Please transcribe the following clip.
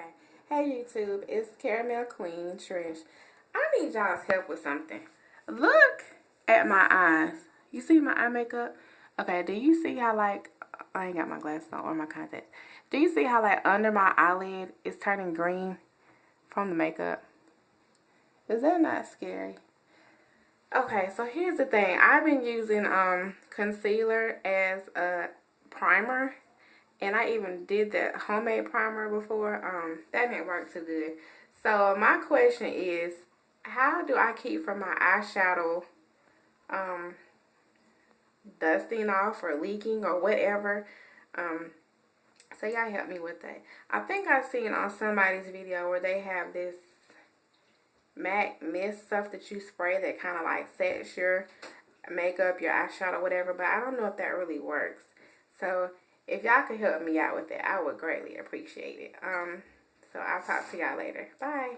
Okay. Hey YouTube, it's Caramel Queen Trish. I need y'all's help with something. Look at my eyes. You see my eye makeup? Okay, do you see how I ain't got my glasses on or my contacts. Do you see how under my eyelid it's turning green from the makeup? Is that not scary? Okay, so here's the thing. I've been using concealer as a primer. And I even did that homemade primer before. That didn't work too good. So my question is, how do I keep from my eyeshadow dusting off or leaking or whatever? So y'all help me with that. I think I seen on somebody's video where they have this MAC mist stuff that you spray that kind of like sets your makeup, your eyeshadow, whatever. But I don't know if that really works. So if y'all could help me out with it, I would greatly appreciate it. So I'll talk to y'all later. Bye.